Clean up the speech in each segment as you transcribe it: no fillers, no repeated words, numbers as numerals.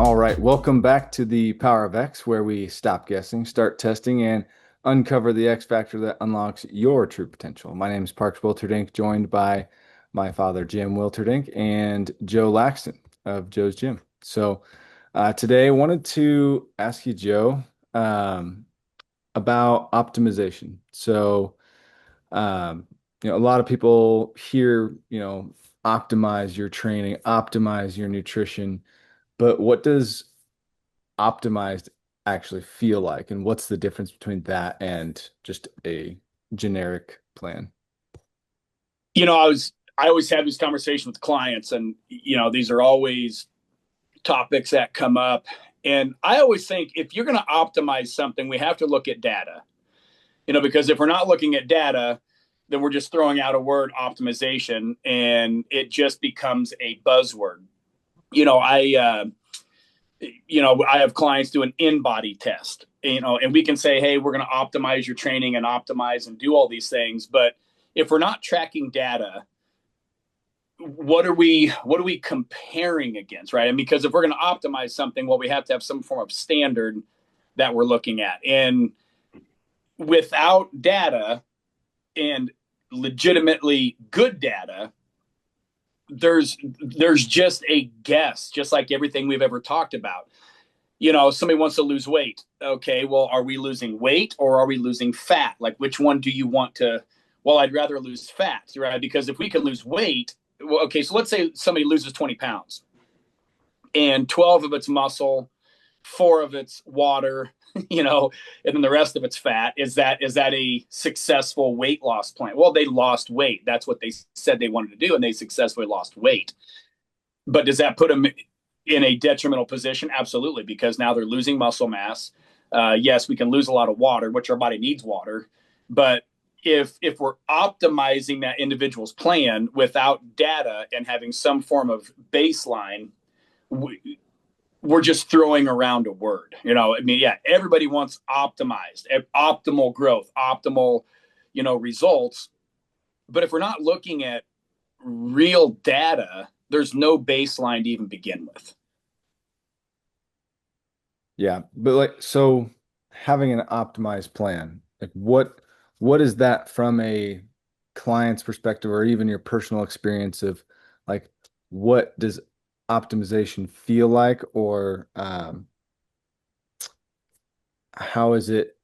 All right, welcome back to the Power of X, where we stop guessing, start testing, and uncover the X factor that unlocks your true potential. My name is Parks Wilterdink, joined by my father, Jim Wilterdink, and Joe Laxton of Joe's Gym. Today I wanted to ask you, Joe, um, about optimization. Um, a lot of people hear, optimize your training, optimize your nutrition, but what does optimized actually feel like? And what's the difference between that and just a generic plan? I always have these conversations with clients, and these are always topics that come up. And I always think if you're going to optimize something, we have to look at data. Because if we're not looking at data, then we're just throwing out a word optimization, and it just becomes a buzzword. You know, I I have clients do an in-body test. And we can say, hey, we're going to optimize your training and optimize and do all these things, but if we're not tracking data, what are we comparing against, right? And because if we're going to optimize something, well, we have to have some form of standard that we're looking at. And without data and legitimately good data, there's just a guess, just like everything we've ever talked about. Somebody wants to lose weight. Okay, well, are we losing weight or are we losing fat? Like, which one do you want to? Well, I'd rather lose fat, right? Because if we can lose weight, well, okay, so let's say somebody loses 20 pounds and 12 of it's muscle, 4 of it's water, and then the rest of it's fat. Is that a successful weight loss plan? Well, they lost weight. That's what they said they wanted to do, and they successfully lost weight. But does that put them in a detrimental position? Absolutely, because now they're losing muscle mass. Yes, we can lose a lot of water, which our body needs water. But if we're optimizing that individual's plan without data and having some form of baseline, we're just throwing around a word. Yeah, everybody wants optimized, optimal growth, optimal, results. But if we're not looking at real data, there's no baseline to even begin with. Yeah, but so having an optimized plan, like what is that from a client's perspective or even your personal experience of like what does optimization feel like or how is it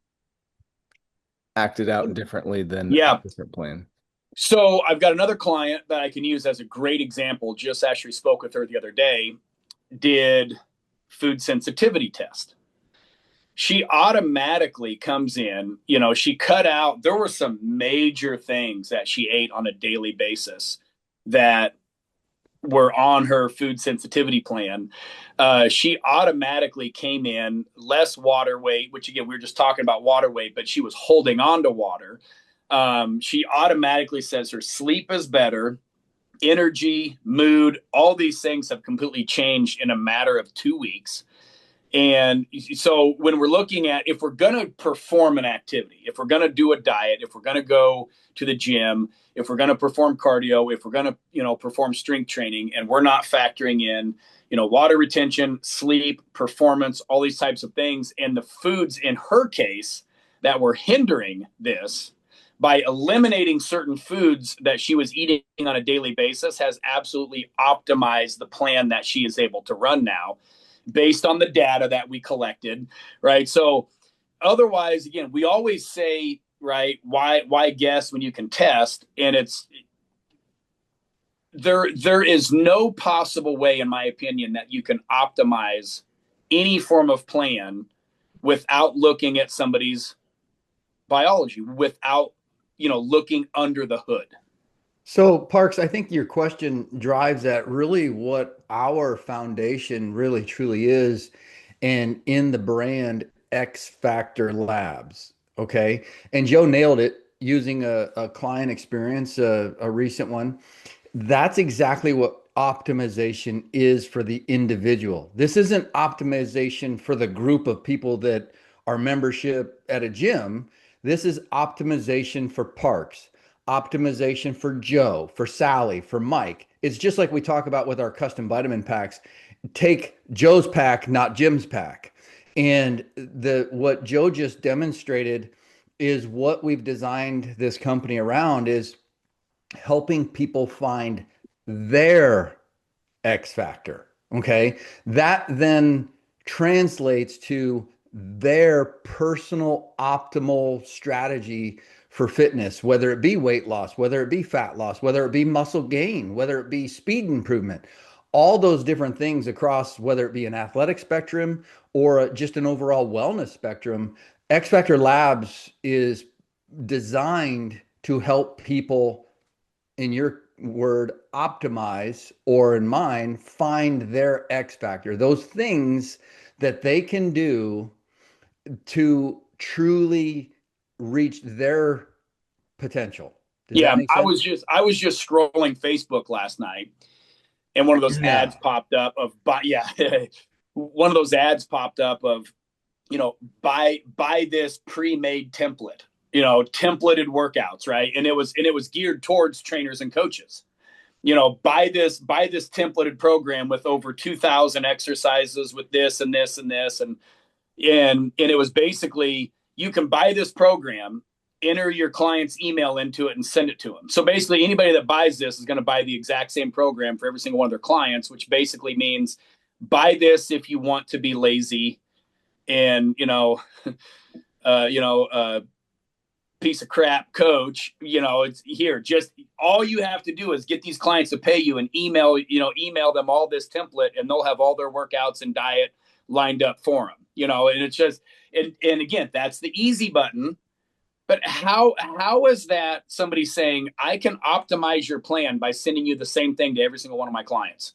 acted out differently than a Yeah. different plan? So I've got another client that I can use as a great example. Just actually spoke with her the other day, did food sensitivity test. She automatically comes in, she cut out, there were some major things that she ate on a daily basis that were on her food sensitivity plan. She automatically came in less water weight, which again, we were just talking about water weight, but she was holding on to water. She automatically says her sleep is better, energy, mood, all these things have completely changed in a matter of 2 weeks. And so when we're looking at if we're going to perform an activity, if we're going to do a diet, if we're going to go to the gym, if we're going to perform cardio, if we're going to, perform strength training, and we're not factoring in, water retention, sleep, performance, all these types of things, and the foods in her case that were hindering this, by eliminating certain foods that she was eating on a daily basis, has absolutely optimized the plan that she is able to run now based on the data that we collected, right? So otherwise, again, we always say, right, why guess when you can test? And it's there is no possible way, in my opinion, that you can optimize any form of plan without looking at somebody's biology, without looking under the hood. So, Parks, I think your question drives at really what our foundation really truly is, and in the brand X Factor Labs. Okay. And Joe nailed it using a client experience, a recent one. That's exactly what optimization is for the individual. This isn't optimization for the group of people that are membership at a gym. This is optimization for Parks, optimization for Joe, for Sally, for Mike. It's just like we talk about with our custom vitamin packs. take Joe's pack, not Jim's pack. And what Joe just demonstrated is what we've designed this company around is helping people find their X factor. Okay. That then translates to their personal optimal strategy for fitness, whether it be weight loss, whether it be fat loss, whether it be muscle gain, whether it be speed improvement, all those different things across, whether it be an athletic spectrum or just an overall wellness spectrum. X Factor Labs is designed to help people, in your word, optimize, or in mine, find their X factor, those things that they can do to truly reach their potential. Does that Yeah, make sense? I was just scrolling Facebook last night, and one of those Yeah. ads popped up of one of those ads popped up of, buy this pre-made template, templated workouts, right? And it was geared towards trainers and coaches. Buy this templated program with over 2,000 exercises with this and this and this, and it was basically, you can buy this program, enter your client's email into it, and send it to them. So basically, anybody that buys this is going to buy the exact same program for every single one of their clients, which basically means buy this if you want to be lazy and piece of crap coach. It's here. Just all you have to do is get these clients to pay you and email them all this template, and they'll have all their workouts and diet lined up for them. And it's just, and again, that's the easy button. But how is that somebody saying, I can optimize your plan by sending you the same thing to every single one of my clients?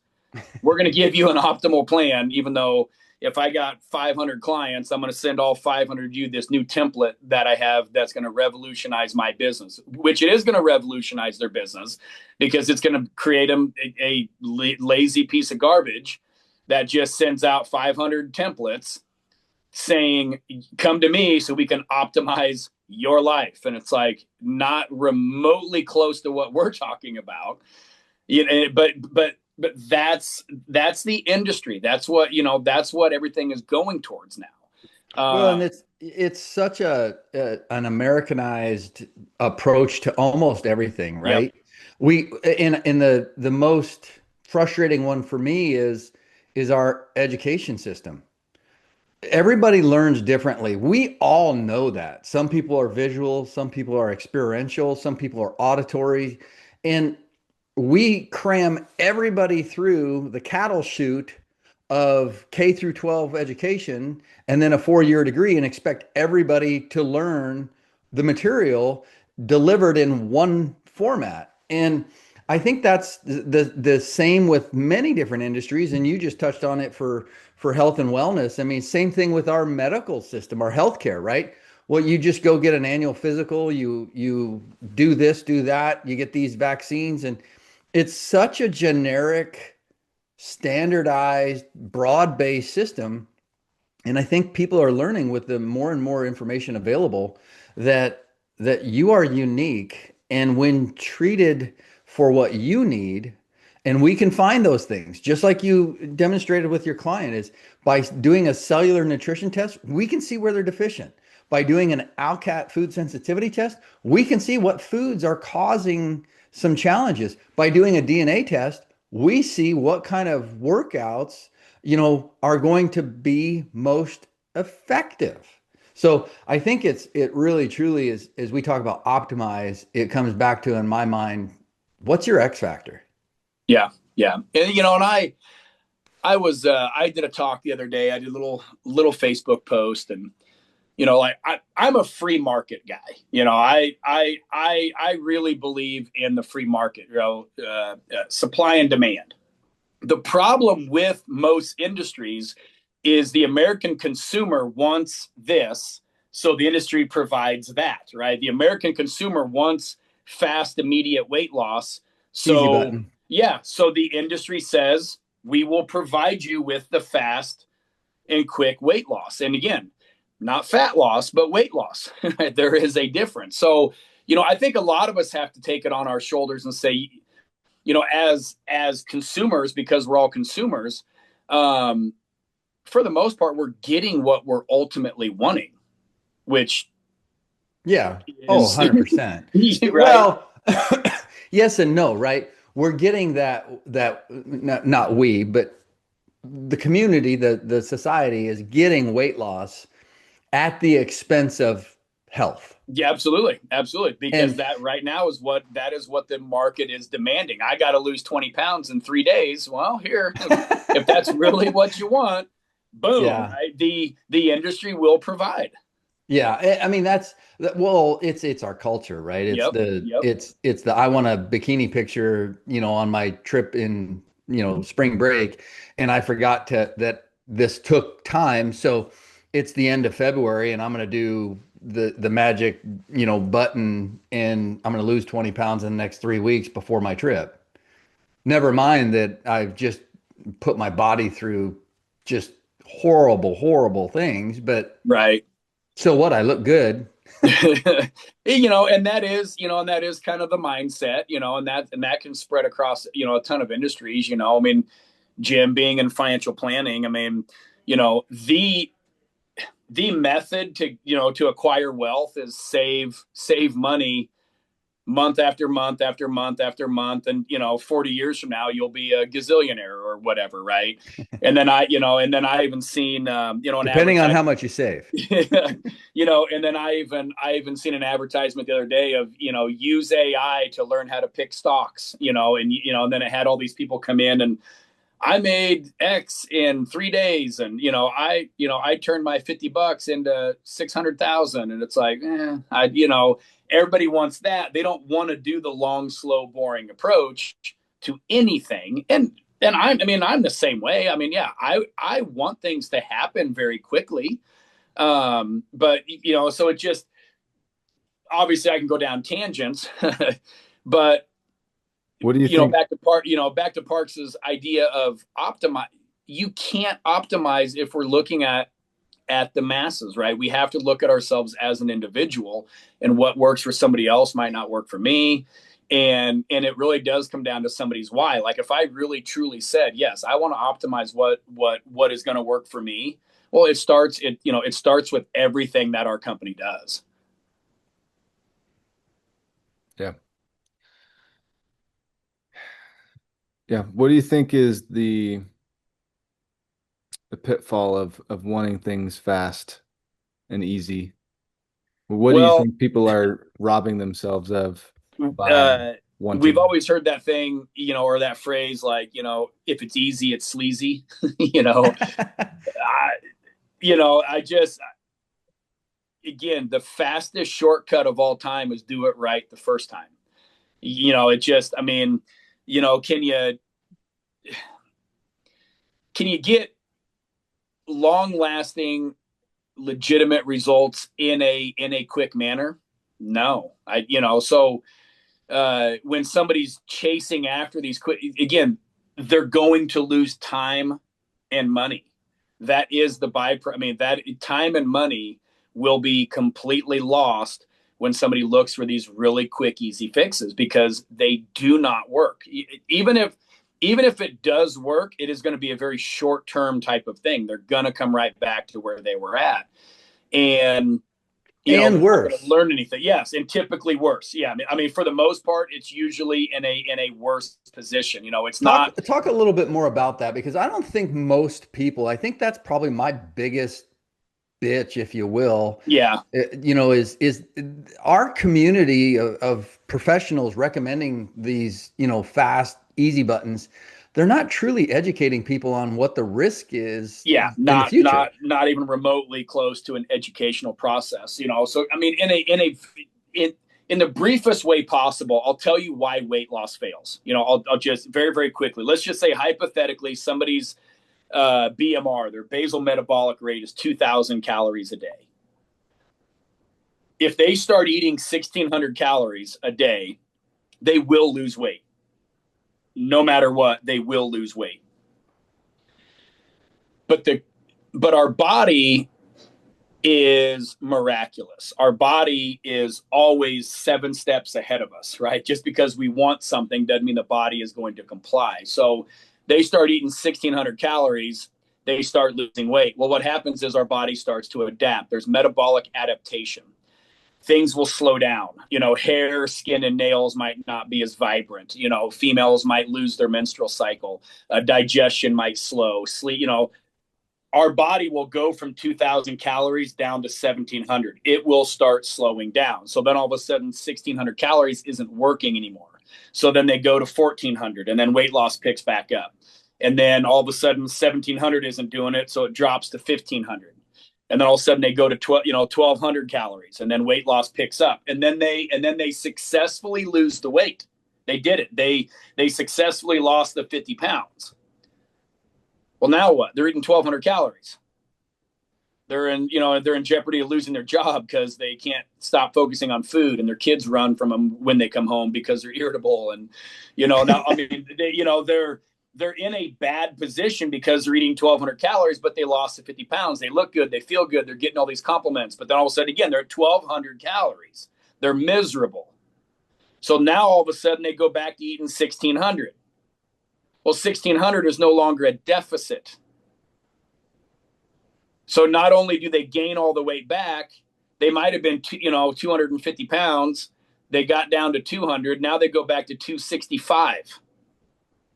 We're going to give you an optimal plan, even though if I got 500 clients, I'm going to send all 500 of you this new template that I have that's going to revolutionize my business, which it is going to revolutionize their business, because it's going to create them a lazy piece of garbage that just sends out 500 templates saying, come to me so we can optimize your life. And it's like not remotely close to what we're talking about. But that's the industry. That's what everything is going towards now. Well, and it's such an Americanized approach to almost everything, Yep. right? We in the most frustrating one for me is our education system. Everybody learns differently. We all know that. Some people are visual, some people are experiential, some people are auditory, and we cram everybody through the cattle chute of K through 12 education and then a 4-year degree and expect everybody to learn the material delivered in one format. And I think that's the same with many different industries. And you just touched on it for health and wellness. I mean, same thing with our medical system, our healthcare, right? Well, you just go get an annual physical, you do this, do that, you get these vaccines, and it's such a generic, standardized, broad-based system. And I think people are learning with the more and more information available that you are unique, and when treated for what you need, and we can find those things, just like you demonstrated with your client, is by doing a cellular nutrition test, we can see where they're deficient. By doing an ALCAT food sensitivity test, we can see what foods are causing some challenges. By doing a DNA test, we see what kind of workouts, are going to be most effective. So I think it really truly is, as we talk about optimize, it comes back to, in my mind, what's your X factor? Yeah. Yeah. And, and I did a talk the other day. I did a little Facebook post, and, I'm a free market guy. I really believe in the free market, supply and demand. The problem with most industries is the American consumer wants this, so the industry provides that, right? The American consumer wants fast, immediate weight loss. Easy So, button. yeah, so the industry says, we will provide you with the fast and quick weight loss. And again, not fat loss, but weight loss. There is a difference. So, I think a lot of us have to take it on our shoulders and say, as consumers, because we're all consumers, um, for the most part, we're getting what we're ultimately wanting, which Yeah. Oh, is 100%. right. Well, yes and no, right? We're getting that not we, but the community, the society is getting weight loss at the expense of health. Yeah, absolutely. Absolutely. Because And that right now is what the market is demanding. I got to lose 20 pounds in 3 days. Well, here, if that's really what you want, boom, yeah, the industry will provide. yeah. I mean, well, it's our culture, right? It's Yep. the Yep. it's the I want a bikini picture, on my trip in, spring break, and I forgot that this took time. So it's the end of February, and I'm gonna do the magic, button, and I'm gonna lose 20 pounds in the next 3 weeks before my trip. Never mind that I've just put my body through just horrible, horrible things, but Right. so what? I look good. And that is kind of the mindset, and that can spread across, a ton of industries, I mean, Jim being in financial planning, I mean, the method to acquire wealth is save money month after month after month after month, and 40 years from now you'll be a gazillionaire or whatever, right? And then I even seen an Depending on how advertisement. much you save. And then I even seen an advertisement the other day of, use AI to learn how to pick stocks, and then it had all these people come in and I made X in 3 days, and I turned my $50 into 600,000, and it's like, everybody wants that. They don't want to do the long, slow, boring approach to anything, and I'm the same way. I mean, yeah, I want things to happen very quickly, but so it just obviously I can go down tangents, but What do you think? back to Parks's idea of optimize. You can't optimize if we're looking at the masses, right? We have to look at ourselves as an individual, and what works for somebody else might not work for me. And it really does come down to somebody's why. Like if I really truly said, yes, I want to optimize what is going to work for me. Well, it starts with everything that our company does. Yeah. Yeah. What do you think is the pitfall of wanting things fast and easy? What do you Well, think people are robbing themselves of by uh, we've wanting? always heard that thing, or that phrase, like, if it's easy, it's sleazy. you know, I, I just, again, the fastest shortcut of all time is do it right the first time. It just, I mean, you know, can you, can you get long lasting, legitimate results in a quick manner? No, so when somebody's chasing after these quick, again, they're going to lose time and money. That is the byproduct. I mean, that time and money will be completely lost when somebody looks for these really quick, easy fixes, because they do not work. Even if it does work, it is going to be a very short term type of thing. They're going to come right back to where they were at. And And they're not going to worse. learn anything. Yes, and typically worse. Yeah, I mean, for the most part, it's usually in a worse position. It's not. Talk a little bit more about that, because I don't think most people, I think that's probably my biggest bitch, if you will, Yeah, is our community of professionals recommending these, fast, easy buttons. They're not truly educating people on what the risk is yeah, in the not future. not not even remotely close to an educational process. So I mean, in the briefest way possible, I'll tell you why weight loss fails. I'll just very, very quickly. Let's just say hypothetically somebody's BMR, their basal metabolic rate, is 2,000 calories a day. If they start eating 1,600 calories a day, they will lose weight. No matter what, they will lose weight. But our body is miraculous. Our body is always 7 steps ahead of us, right? Just because we want something doesn't mean the body is going to comply. So They start eating 1,600 calories, they start losing weight. Well, what happens is our body starts to adapt. There's metabolic adaptation. Things will slow down. Hair, skin, and nails might not be as vibrant. Females might lose their menstrual cycle. Digestion might slow. Sleep, our body will go from 2,000 calories down to 1,700. It will start slowing down. So then all of a sudden, 1,600 calories isn't working anymore. So then they go to 1,400, and then weight loss picks back up. And then all of a sudden, 1,700 isn't doing it, so it drops to 1,500. And then all of a sudden they go to 1,200 calories, and then weight loss picks up. And then they successfully lose the weight. They did it. They successfully lost the 50 pounds. Well, now what? They're eating 1,200 calories. They're in jeopardy of losing their job because they can't stop focusing on food, and their kids run from them when they come home because they're irritable. And now I mean they're in a bad position because they're eating 1,200 calories, but they lost the 50 pounds. They look good, they feel good, they're getting all these compliments. But then all of a sudden, again, they're at 1,200 calories. They're miserable. So now all of a sudden they go back to eating 1,600. Well, 1,600 is no longer a deficit. So not only do they gain all the weight back, they might have been 250 pounds. They got down to 200. Now they go back to 265.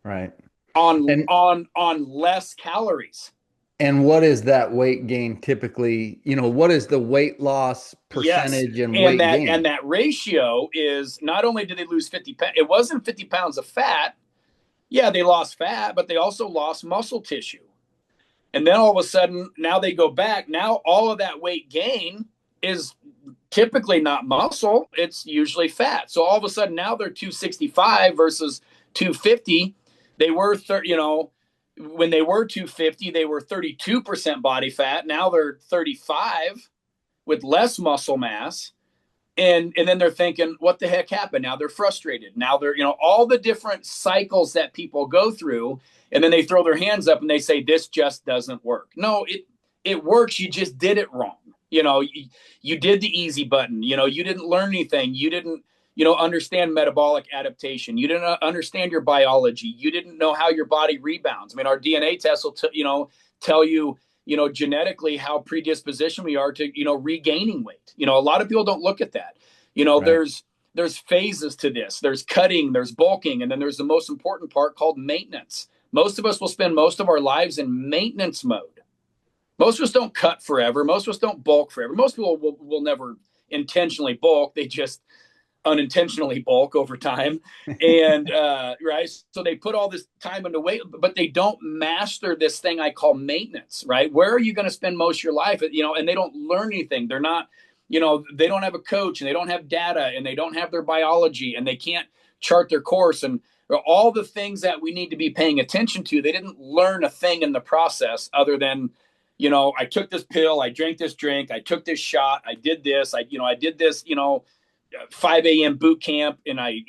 Right. On less calories. And what is that weight gain typically? What is the weight loss percentage and weight gain? And that ratio is, not only did they lose 50 pounds, it wasn't 50 pounds of fat. Yeah, they lost fat, but they also lost muscle tissue. And then all of a sudden, now they go back. Now all of that weight gain is typically not muscle. It's usually fat. So all of a sudden, now they're 265 versus 250. They were, when they were 250, they were 32% body fat. Now they're 35 with less muscle mass. And then they're thinking, what the heck happened? Now they're frustrated. Now they're, all the different cycles that people go through. And then they throw their hands up and they say, this just doesn't work. No, it works. You just did it wrong. You did the easy button. You didn't learn anything. You didn't, understand metabolic adaptation. You didn't understand your biology. You didn't know how your body rebounds. I mean, our DNA tests will, tell you, genetically how predisposition we are to, regaining weight. A lot of people don't look at that. Right. There's phases to this. There's cutting, there's bulking, and then there's the most important part called maintenance. Most of us will spend most of our lives in maintenance mode. Most of us don't cut forever. Most of us don't bulk forever. Most people will never intentionally bulk. They just unintentionally bulk over time. And right. So they put all this time into weight, but they don't master this thing I call maintenance, right? Where are you going to spend most of your life? And they don't learn anything. They're not, they don't have a coach, and they don't have data, and they don't have their biology, and they can't chart their course, and all the things that we need to be paying attention to. They didn't learn a thing in the process other than, I took this pill, I drank this drink, I took this shot, I did this, I did this, 5 a.m. boot camp, and I,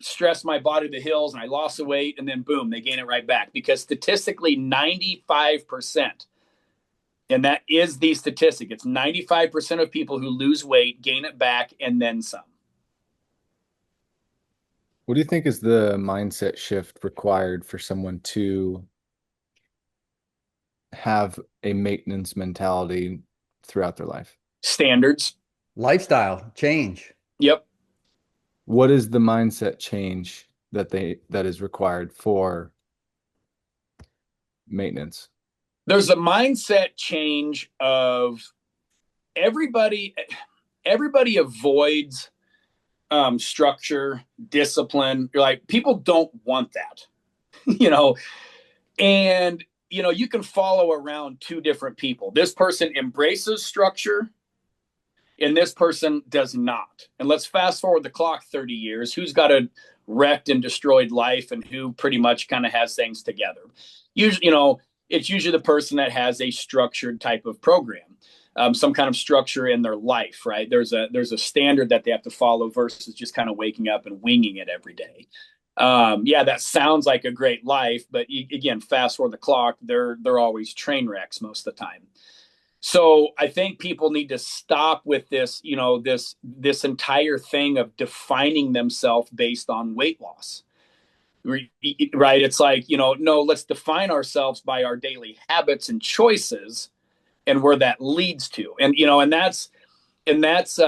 stressed my body to the hills, and I lost the weight, and then boom, they gain it right back. Because statistically, 95%, and that is the statistic, it's 95% of people who lose weight gain it back and then some. What do you think is the mindset shift required for someone to have a maintenance mentality throughout their life? Standards. Lifestyle change. Yep. What is the mindset change that is required for maintenance? There's a mindset change of everybody avoids structure, discipline. You're like, people don't want that, and you can follow around two different people. This person embraces structure, and this person does not. And let's fast forward the clock 30 years. Who's got a wrecked and destroyed life, and who pretty much kind of has things together? Usually, it's usually the person that has a structured type of program, some kind of structure in their life, right? There's a standard that they have to follow versus just kind of waking up and winging it every day. Yeah, that sounds like a great life, but again, fast forward the clock, they're always train wrecks most of the time. So I think people need to stop with this, this entire thing of defining themselves based on weight loss. right? It's like, no, let's define ourselves by our daily habits and choices and where that leads to. And that's and that's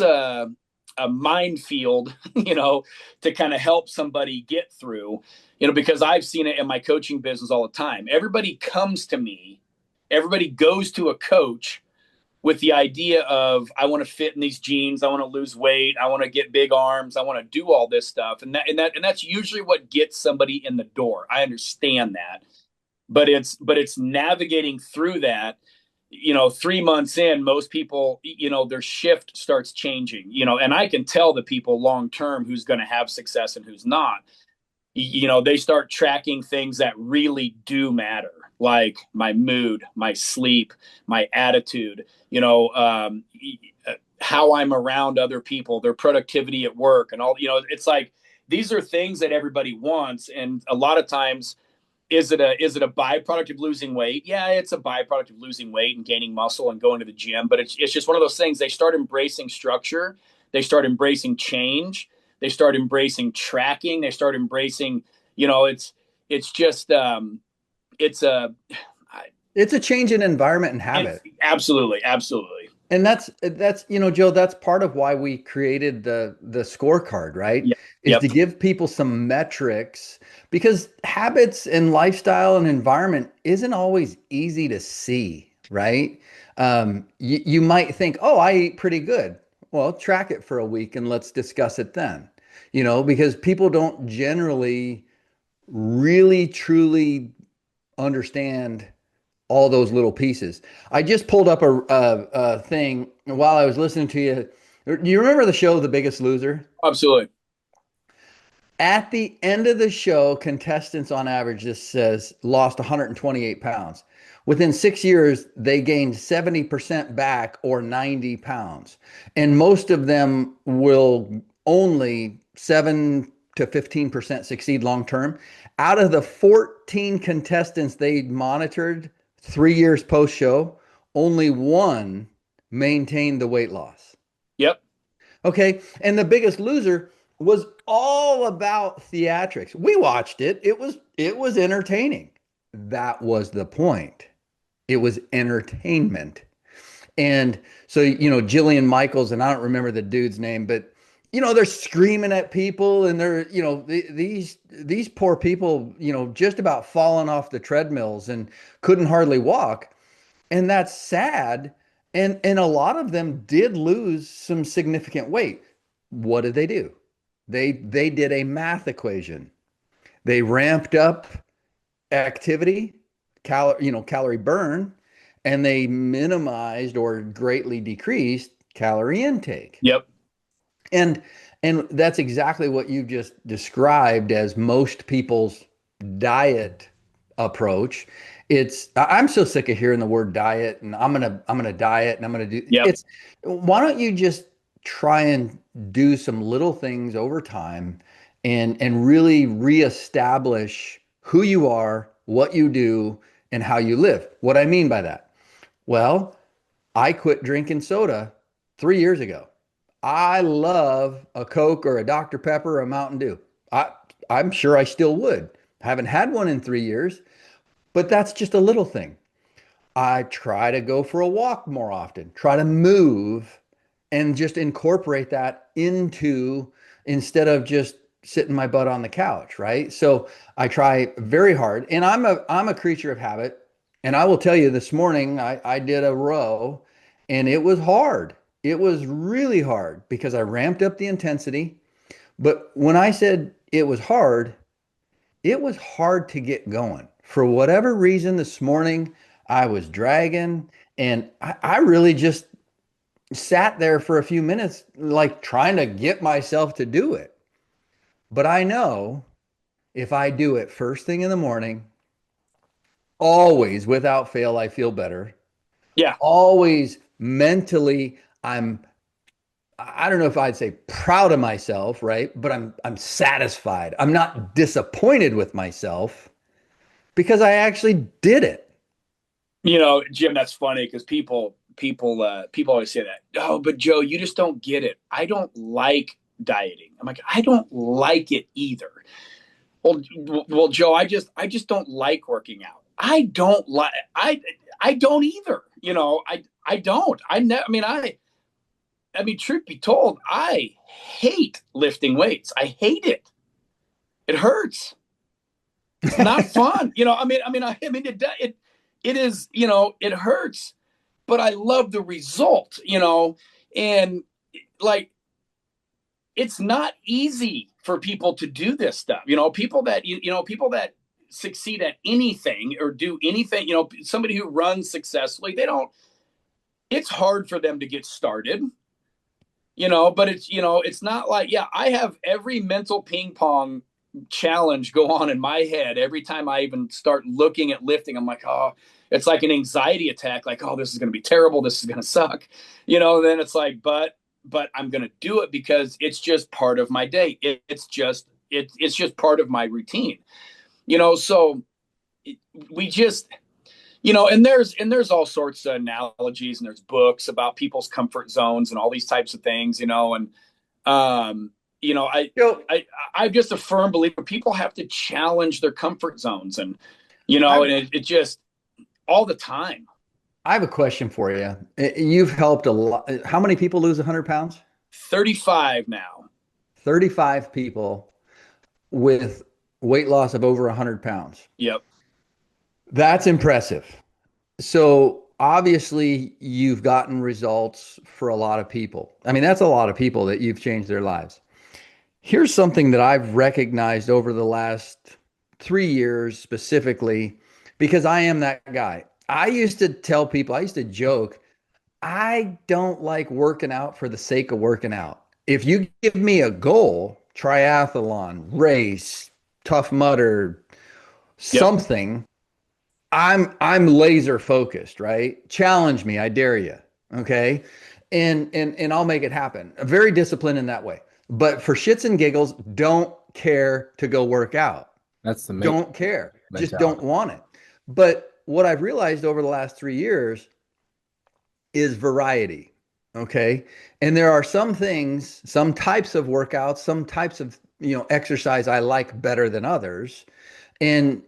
a minefield, to kind of help somebody get through, because I've seen it in my coaching business all the time. Everybody comes to me, everybody goes to a coach with the idea of, I want to fit in these jeans, I want to lose weight, I want to get big arms, I want to do all this stuff, and that's usually what gets somebody in the door. I understand that, but it's navigating through that. 3 months in, most people, their shift starts changing, and I can tell the people long term who's going to have success and who's not. They start tracking things that really do matter, like my mood, my sleep, my attitude, how I'm around other people, their productivity at work, and all. It's like, these are things that everybody wants, and a lot of times, is it a byproduct of losing weight? Yeah, it's a byproduct of losing weight and gaining muscle and going to the gym. But it's just one of those things. They start embracing structure. They start embracing change. They start embracing tracking. They start embracing, it's just, it's a, It's a change in environment and habit. Absolutely. Absolutely. And that's Joe, that's part of why we created the scorecard, right? Yep. Is Yep. to give people some metrics, because habits and lifestyle and environment isn't always easy to see, right? You might think, oh, I eat pretty good. Well, track it for a week and let's discuss it then. Because people don't generally really truly understand all those little pieces. I just pulled up a thing while I was listening to you. Do you remember the show The Biggest Loser? Absolutely. At the end of the show, contestants on average, this says, lost 128 pounds. Within 6 years, they gained 70% back, or 90 pounds. And most of them will only 7 to 15% succeed long term. Out of the 14 contestants they monitored 3 years post show, only one maintained the weight loss. Yep. Okay. And The Biggest Loser was all about theatrics. We watched it. It was entertaining. That was the point. It was entertainment. And so, Jillian Michaels, and I don't remember the dude's name, but they're screaming at people, and they're, these poor people, just about falling off the treadmills and couldn't hardly walk. And that's sad. And a lot of them did lose some significant weight. What did they do? They did a math equation. They ramped up activity, calorie burn, and they minimized or greatly decreased calorie intake. Yep. And that's exactly what you just described as most people's diet approach. I'm so sick of hearing the word diet, and I'm gonna diet, and I'm gonna do. Yep. It's Why don't you just try and do some little things over time, and really reestablish who you are, what you do, and how you live. What I mean by that, well, I quit drinking soda 3 years ago. I love a Coke or a Dr. Pepper or a Mountain Dew. I'm sure I still would. Haven't had one in 3 years, but that's just a little thing. I try to go for a walk more often, try to move, and just incorporate that into, instead of just sitting my butt on the couch, right? So I try very hard, and I'm a creature of habit. And I will tell you, this morning I did a row, and it was hard. It was really hard because I ramped up the intensity. But when I said it was hard to get going. For whatever reason, this morning I was dragging, and I really just sat there for a few minutes, like trying to get myself to do it. But I know if I do it first thing in the morning, always without fail, I feel better. Yeah. Always mentally, I don't know if I'd say proud of myself, right? But I'm satisfied. I'm not disappointed with myself because I actually did it. Jim, that's funny because people always say that. Oh, but Joe, you just don't get it. I don't like dieting. I'm like, I don't like it either. Well, Joe, I just don't like working out. I don't either. I don't. I mean, truth be told, I hate lifting weights. I hate it. It hurts. It's not fun. It is, it hurts, but I love the result, and like, it's not easy for people to do this stuff. People that succeed at anything or do anything, somebody who runs successfully, it's hard for them to get started, but it's not like, yeah, I have every mental ping pong challenge go on in my head every time I even start looking at lifting. I'm like, oh, it's like an anxiety attack. Like, oh, this is going to be terrible. This is going to suck. Then it's like, but I'm going to do it because it's just part of my day. It's just part of my routine, so we just, and there's all sorts of analogies, and there's books about people's comfort zones and all these types of things, and, I'm just a firm believer people have to challenge their comfort zones, and, and it just all the time. I have a question for you. You've helped a lot. How many people lose 100 pounds? 35 now. 35 people with weight loss of over 100 pounds. Yep. That's impressive. So obviously you've gotten results for a lot of people. I mean, that's a lot of people that you've changed their lives. Here's something that I've recognized over the last 3 years specifically, because I am that guy. I used to tell people, I used to joke, I don't like working out for the sake of working out. If you give me a goal, triathlon, race, Tough Mudder, something, I'm laser focused, right? Challenge me, I dare you. Okay. And I'll make it happen. Very disciplined in that way. But for shits and giggles, don't care to go work out. That's the don't care. mentality. Just don't want it. But what I've realized over the last 3 years is variety. Okay. And there are some things, some types of workouts, some types of, exercise I like better than others. And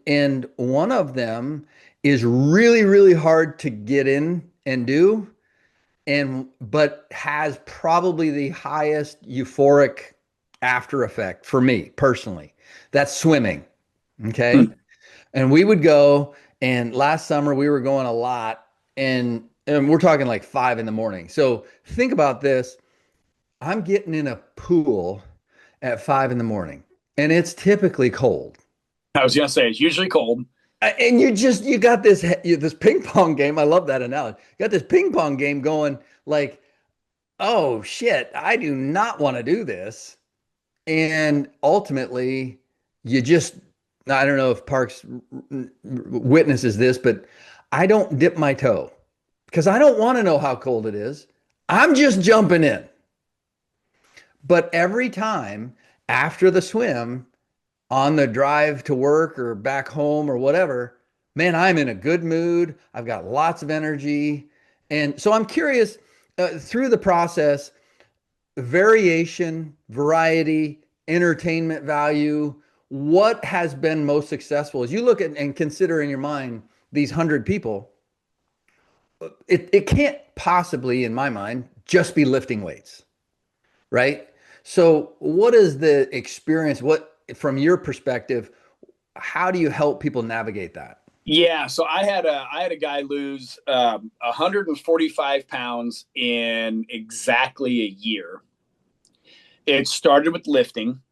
one of them is really, really hard to get in and do, but has probably the highest euphoric after effect for me personally. That's swimming. Okay. And we would go, and last summer we were going a lot, and we're talking like 5 a.m. So think about this. I'm getting in a pool at 5 a.m, and it's typically cold. I was gonna say it's usually cold. And you got this ping pong game. I love that analogy. You got this ping pong game going, like, oh shit, I do not want to do this. And ultimately, I don't know if Parks witnesses this, but I don't dip my toe because I don't want to know how cold it is. I'm just jumping in. But every time after the swim, on the drive to work or back home or whatever, man, I'm in a good mood. I've got lots of energy. And so I'm curious, through the process, variation, variety, entertainment value, what has been most successful? As you look at and consider in your mind these 100 people, it can't possibly, in my mind, just be lifting weights, right? So what is the experience? From your perspective, how do you help people navigate that? Yeah, so I had a guy lose 145 pounds in exactly a year. It started with lifting,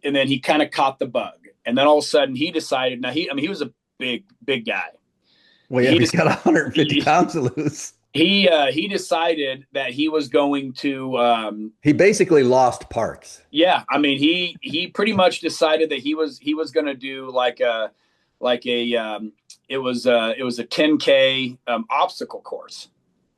and then he kind of caught the bug, and then all of a sudden he decided. Now he was a big guy. Well, yeah, he's got 150 pounds to lose. He decided that he was going to. He basically lost Parks. Yeah, I mean he pretty much decided that he was going to do it was a 10K obstacle course.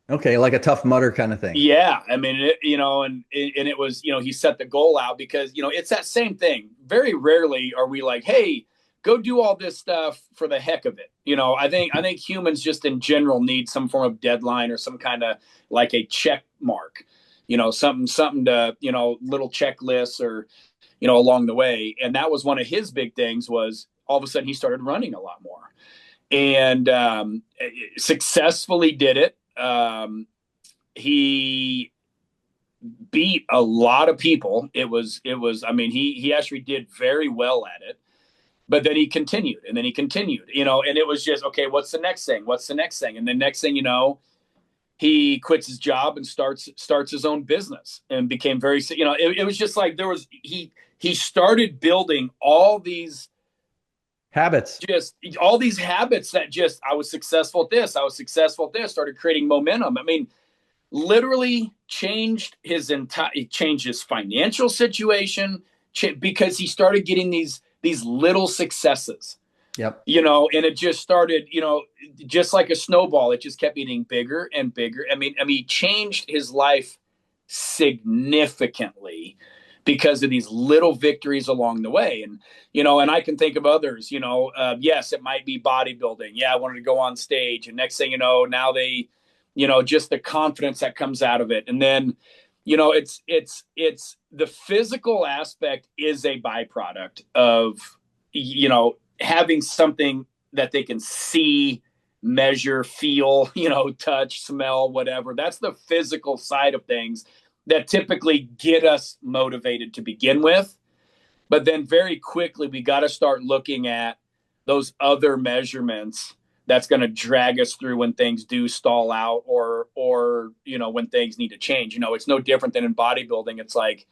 Okay, like a Tough Mudder kind of thing. Yeah, I mean, and it was, he set the goal out because, it's that same thing. Very rarely are we like, hey, go do all this stuff for the heck of it. I think humans just in general need some form of deadline or some kind of like a check mark. something to, little checklists or, along the way. And that was one of his big things, was all of a sudden he started running a lot more, and successfully did it. He beat a lot of people. I mean, he actually did very well at it, but then he continued, and then he continued, and it was just, okay, what's the next thing? What's the next thing? And the next thing, he quits his job and starts his own business, and became very, it was just like he started building Habits. just all these habits that just, I was successful at this, I was successful at this, started creating momentum. I mean, literally changed his financial situation, because he started getting these little successes. Yep. And it just started, just like a snowball, it just kept getting bigger and bigger. I mean, he changed his life significantly because of these little victories along the way. And I can think of others, yes, it might be bodybuilding. Yeah, I wanted to go on stage. And next thing you know, now they, just the confidence that comes out of it. And then, it's the physical aspect is a byproduct of, having something that they can see, measure, feel, touch, smell, whatever. That's the physical side of things that typically get us motivated to begin with. But then very quickly, we got to start looking at those other measurements that's going to drag us through when things do stall out, or when things need to change. It's no different than in bodybuilding. It's like,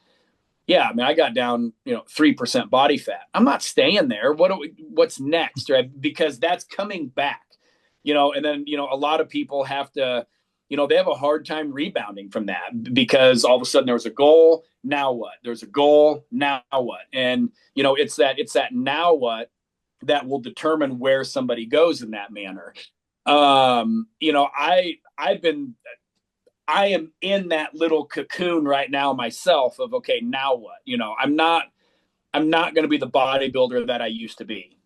yeah, I mean, I got down, 3% body fat. I'm not staying there. What's next? Right? Because that's coming back, and then, a lot of people have to, they have a hard time rebounding from that, because all of a sudden there was a goal. Now what? There's a goal. Now what? And, it's that now what that will determine where somebody goes in that manner. I am in that little cocoon right now myself of, okay, now what? I'm not going to be the bodybuilder that I used to be.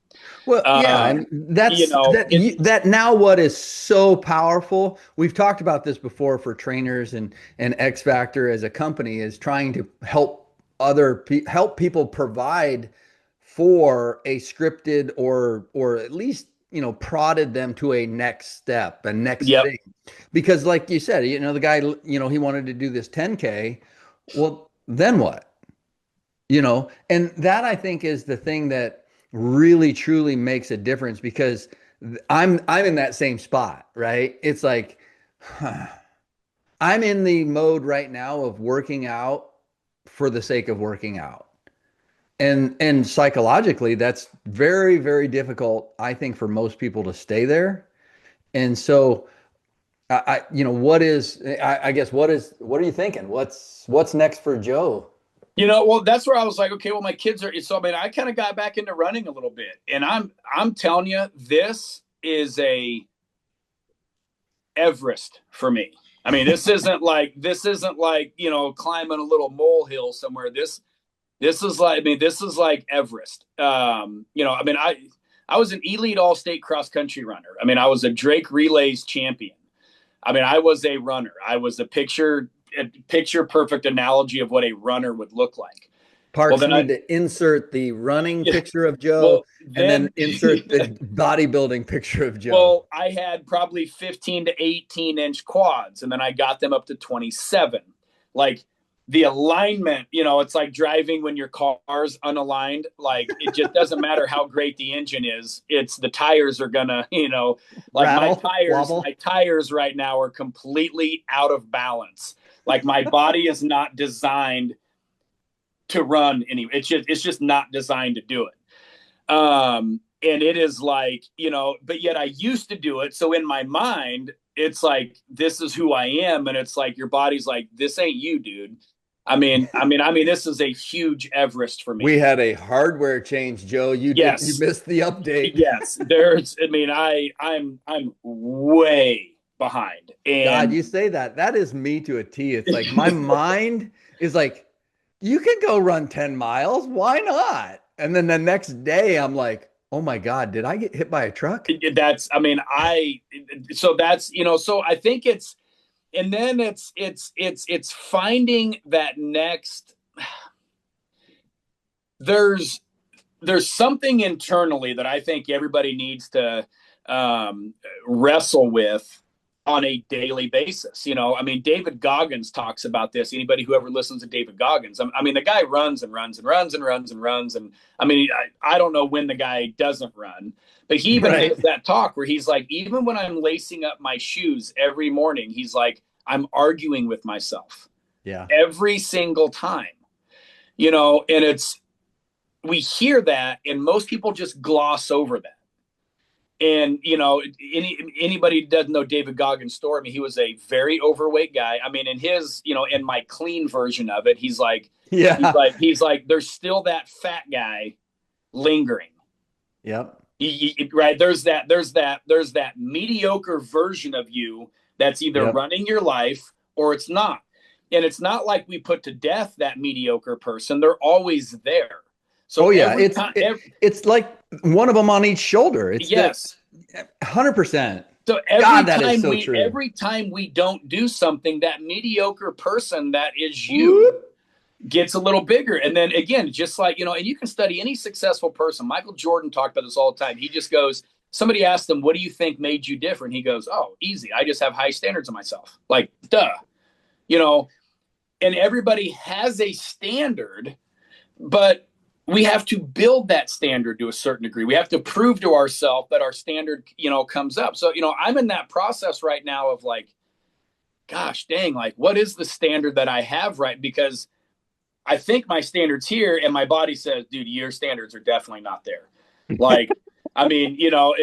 Well, yeah, and that now what is so powerful. We've talked about this before for trainers, and X Factor as a company is trying to help help people provide for a scripted or at least, prodded them to a next step, a next Yep. thing. Because like you said, the guy, he wanted to do this 10K. Well, then what? And that, I think, is the thing that really truly makes a difference, because I'm in that same spot, right? It's like, I'm in the mode right now of working out for the sake of working out. And psychologically, that's very, very difficult, I think, for most people to stay there. And so I guess, what are you thinking? What's next for Joe? Well, that's where I was like, okay, well, my kids are, so I mean, I kind of got back into running a little bit, and I'm telling you, this is a Everest for me. I mean, this isn't like, climbing a little molehill somewhere. This is like, this is like Everest. I mean, I was an elite all-state cross-country runner. I mean, I was a Drake Relays champion. I mean, I was a runner. I was a picture perfect analogy of what a runner would look like. Parks need to insert the running picture of Joe, and then insert the bodybuilding picture of Joe. Well, I had probably 15 to 18 inch quads, and then I got them up to 27. Like, the alignment, it's like driving when your car's unaligned. Like, it just doesn't matter how great the engine is. It's the tires are gonna, like, rattle, my tires right now are completely out of balance. Like, my body is not designed to run anyway. It's just not designed to do it. And it is like, but yet I used to do it. So in my mind, it's like, this is who I am. And it's like, your body's like, this ain't you, dude. I mean, this is a huge Everest for me. We had a hardware change, Joe. You missed the update. Yes. I'm way behind. And God, you say that. That is me to a T. It's like, my mind is like, you can go run 10 miles. Why not? And then the next day I'm like, oh my God, did I get hit by a truck? So I think and then it's finding that next. There's there's something internally that I think everybody needs to wrestle with on a daily basis. You know, I mean, David Goggins talks about this. Anybody who ever listens to David Goggins, I mean, the guy runs and runs and runs and runs and runs. And I mean, I don't know when the guy doesn't run, but he even Right. has that talk where he's like, even when I'm lacing up my shoes every morning, he's like, I'm arguing with myself Yeah. every single time, you know, and we hear that and most people just gloss over that. And you know, anybody who doesn't know David Goggins' story, I mean, he was a very overweight guy. I mean, in his, you know, in my clean version of it, Yeah. he's like, there's still that fat guy lingering. Yep. Right? There's that mediocre version of you that's either Yep. running your life or it's not. And it's not like we put to death that mediocre person. They're always there. So Oh yeah. every time, It's like one of them on each shoulder. It's the yes. 100%. So God, that is so true. every time we don't do something, that mediocre person that is you Whoop. gets a little bigger. And then again, just like, you know, and you can study any successful person. Michael Jordan talked about this all the time. He just goes, somebody asked him, what do you think made you different? He goes, oh, easy. I just have high standards of myself. Like, duh, you know, and everybody has a standard, but we have to build that standard to a certain degree. We have to prove to ourselves that our standard, you know, comes up. So, you know, I'm in that process right now of like, gosh, dang, like, what is the standard that I have, right? Because I think my standard's here, and my body says, dude, your standards are definitely not there. Like, I mean, you know,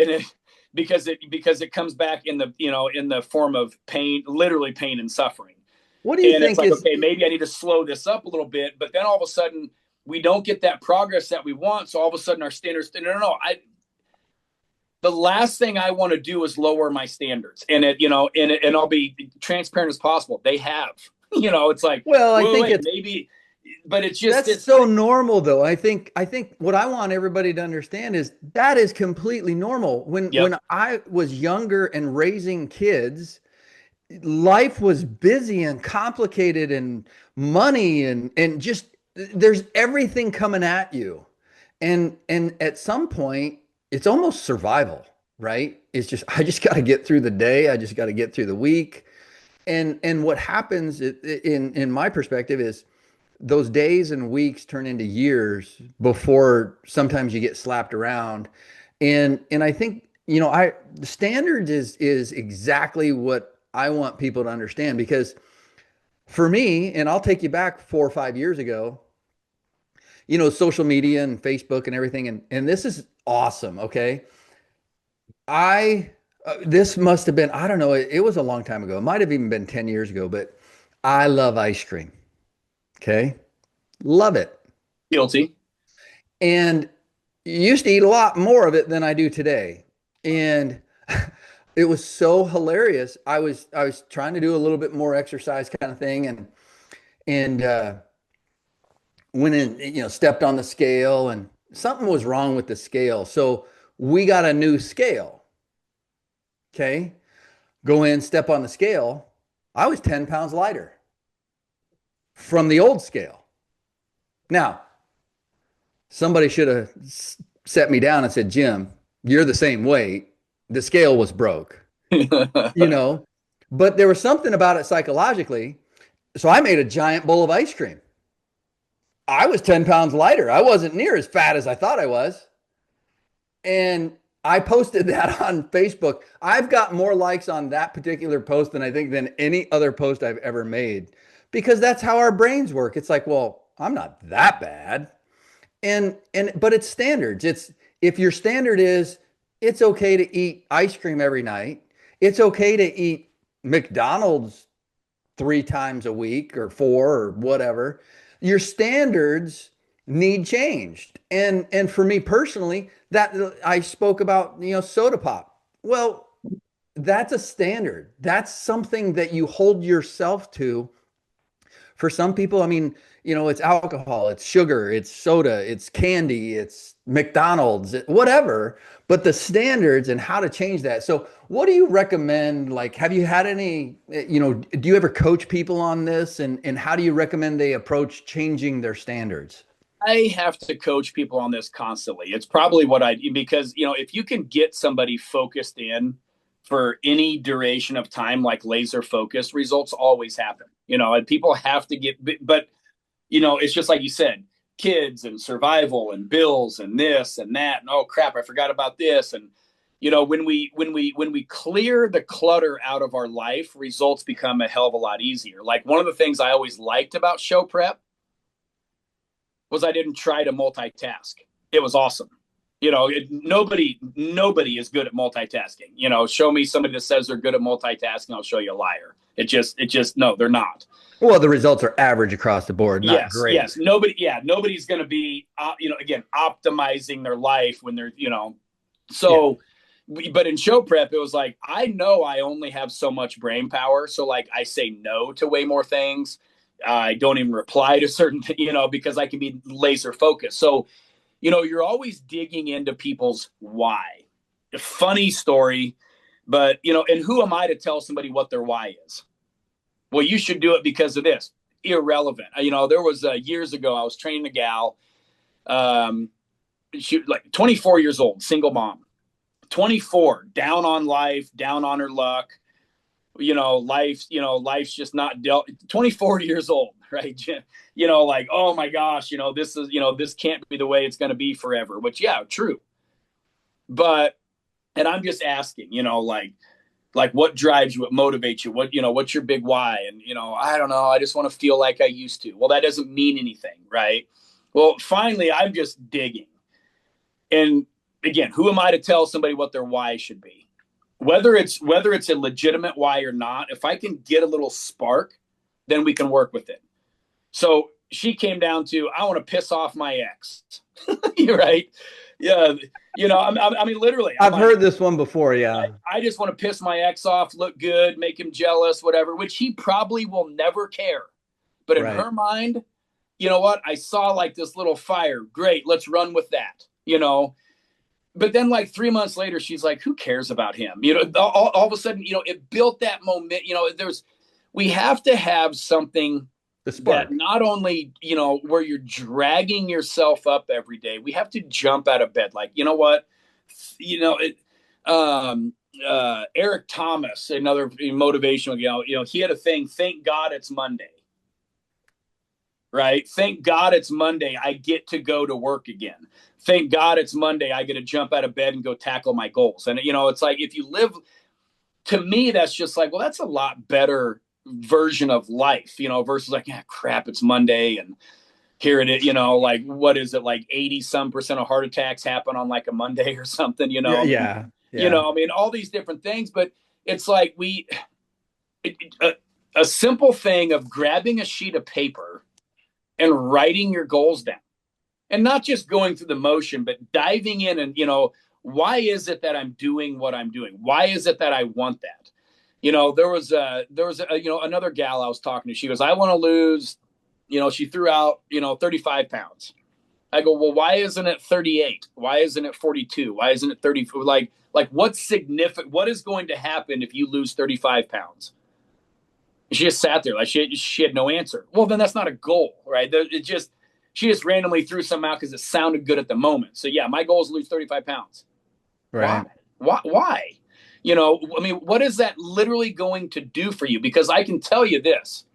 because it comes back in the, you know, in the form of pain, literally pain and suffering. What do you And it's think like, is okay, maybe I need to slow this up a little bit. But then all of a sudden, we don't get that progress that we want. So all of a sudden, our standards, no. The last thing I want to do is lower my standards. And it, you know, and I'll be transparent as possible. They have, you know, it's like, well, I whoa, think wait, it's maybe, but it's just, that's so normal though. I think what I want everybody to understand is that is completely normal. yep. When I was younger and raising kids, life was busy and complicated and money and just there's everything coming at you. And at some point it's almost survival, right? It's just I just got to get through the day, I just got to get through the week. And what happens in my perspective is those days and weeks turn into years before sometimes you get slapped around. And I think, you know, I the standards is exactly what I want people to understand because for me, and I'll take you back 4 or 5 years ago, you know, social media and Facebook and everything, and this is awesome. Okay, I this must have been, I don't know, it was a long time ago. It might have even been 10 years ago, but I love ice cream. Okay, love it. Guilty. And used to eat a lot more of it than I do today. And it was so hilarious. I was trying to do a little bit more exercise kind of thing and went in, you know, stepped on the scale and something was wrong with the scale. So we got a new scale. Okay. Go in, step on the scale. I was 10 pounds lighter from the old scale. Now, somebody should have set me down and said, Jim, you're the same weight. The scale was broke, you know, but there was something about it psychologically. So I made a giant bowl of ice cream. I was 10 pounds lighter. I wasn't near as fat as I thought I was. And I posted that on Facebook. I've got more likes on that particular post than I think than any other post I've ever made because that's how our brains work. It's like, well, I'm not that bad. And but it's standards. It's if your standard is it's okay to eat ice cream every night. It's okay to eat McDonald's 3 times a week or four or whatever. Your standards need changed. And for me personally, that I spoke about, you know, soda pop. Well, that's a standard. That's something that you hold yourself to For some people, I mean, it's alcohol, it's sugar, it's soda, it's candy, it's McDonald's, whatever, but the standards and how to change that. So, what do you recommend? Like, have you had any, do you ever coach people on this, and how do you recommend they approach changing their standards? I have to coach people on this constantly. It's probably what I do because, if you can get somebody focused in for any duration of time, like laser focus, results always happen, and people have to but, it's just like you said, kids and survival and bills and this and that. And oh crap, I forgot about this. And, when we clear the clutter out of our life, results become a hell of a lot easier. Like one of the things I always liked about show prep was I didn't try to multitask. It was awesome. Nobody is good at multitasking. Show me somebody that says they're good at multitasking, I'll show you a liar. No, they're not. Well, the results are average across the board, not great. Yes. Nobody's going to be, again, optimizing their life when they're, so, but in show prep, it was like, I know I only have so much brain power. So like I say no to way more things. I don't even reply to certain, because I can be laser focused. So, you're always digging into people's why. A funny story, but, and who am I to tell somebody what their why is? Well, you should do it because of this. Irrelevant. There was years ago, I was training a gal, she like 24 years old, single mom, 24, down on life, down on her luck. Life's just not dealt. 24 years old, right? Like, oh my gosh, this can't be the way it's going to be forever, which, yeah, true. But, and I'm just asking, like what drives you, what motivates you, what's your big why? And, I don't know. I just want to feel like I used to. Well, that doesn't mean anything, right? Well, finally, I'm just digging. And again, who am I to tell somebody what their why should be? Whether it's a legitimate why or not, if I can get a little spark, then we can work with it. So she came down to, I want to piss off my ex. You're right. Yeah. I mean, literally. I've heard this one before. Yeah. I just want to piss my ex off, look good, make him jealous, whatever, which he probably will never care. But in her mind, you know what? I saw like this little fire. Great. Let's run with that, But then like 3 months later, she's like, who cares about him? All of a sudden, it built that moment, we have to have something that not only, where you're dragging yourself up every day, we have to jump out of bed. Like, you know what, Eric Thomas, another motivational, he had a thing, thank God it's Monday. Right? Thank God it's Monday. I get to go to work again. Thank God it's Monday. I get to jump out of bed and go tackle my goals. And, it's like, if you live, to me, that's just like, well, that's a lot better version of life, versus like, yeah, crap, it's Monday. And here it is, like, what is it? Like 80% of heart attacks happen on like a Monday or something, Yeah. I mean, all these different things, but it's like a simple thing of grabbing a sheet of paper and writing your goals down, and not just going through the motion, but diving in and, why is it that I'm doing what I'm doing? Why is it that I want that? There was another gal I was talking to. She goes, I want to lose, she threw out, 35 pounds. I go, well, why isn't it 38? Why isn't it 42? Why isn't it 30? Like what's significant? What is going to happen if you lose 35 pounds? She just sat there like she had no answer. Well, then that's not a goal, right? She just randomly threw some out because it sounded good at the moment. So yeah, my goal is to lose 35 pounds. Right. Why? I mean, what is that literally going to do for you? Because I can tell you this,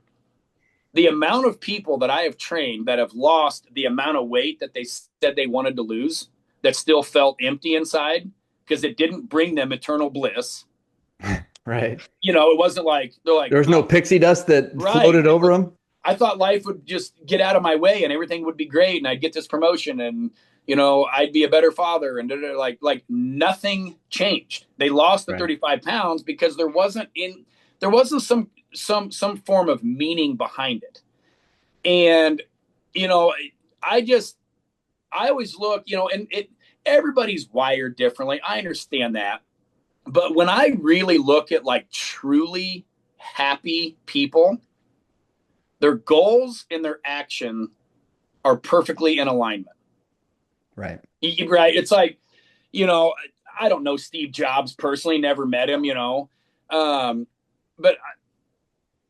the amount of people that I have trained that have lost the amount of weight that they said they wanted to lose, that still felt empty inside because it didn't bring them eternal bliss. Right. It wasn't like, they're like, there was no pixie dust that floated over them. I thought life would just get out of my way and everything would be great. And I'd get this promotion and, I'd be a better father. And like nothing changed. They lost the 35 pounds because there wasn't some form of meaning behind it. And, I always look, and everybody's wired differently. I understand that. But when I really look at like truly happy people, Their goals and their action are perfectly in alignment. Right. Right. It's like, you know, I don't know Steve Jobs personally, never met him, you know. But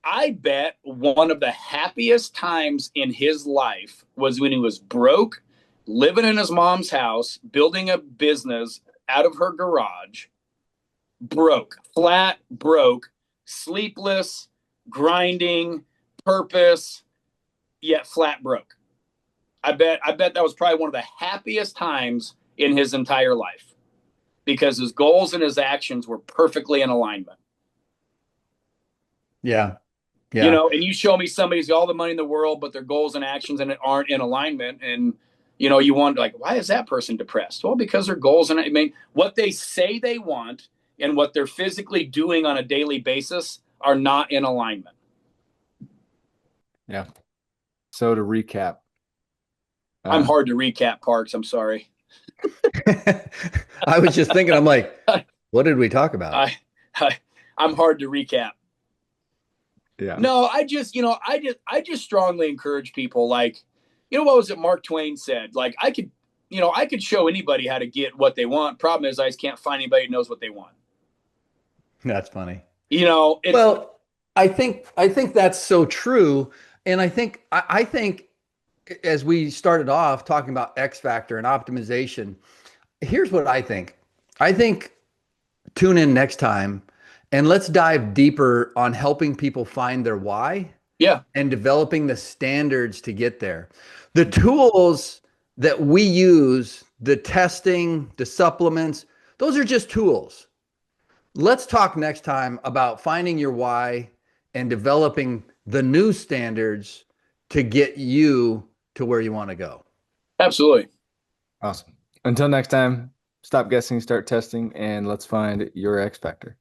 I bet one of the happiest times in his life was when he was broke, living in his mom's house, building a business out of her garage, broke, flat broke, sleepless, grinding, purpose, yet flat broke. I bet that was probably one of the happiest times in his entire life because his goals and his actions were perfectly in alignment. Yeah. You Yeah. know, and you show me somebody's got all the money in the world, but their goals and actions and aren't in alignment. And, you know, you wonder, like, why is that person depressed? Well, because their goals and I mean, what they say they want and what they're physically doing on a daily basis are not in alignment. Yeah. So to recap, I'm uh, hard to recap, Parks. I'm sorry. I was just thinking, I'm like, what did we talk about? I, I I'm hard to recap. yeah. No, I just strongly encourage people, like, you know, what was it Mark Twain said? Like, I could show anybody how to get what they want. Problem is I just can't find anybody who knows what they want. That's funny. You know, it's Well, I think that's so true. And I think as we started off talking about X factor and optimization, here's what I think. I think tune in next time and let's dive deeper on helping people find their why yeah, and developing the standards to get there. The tools that we use, the testing, the supplements, those are just tools. Let's talk next time about finding your why and developing the new standards to get you to where you want to go. absolutely. Awesome. Until next time, stop guessing, start testing, and let's find your X factor.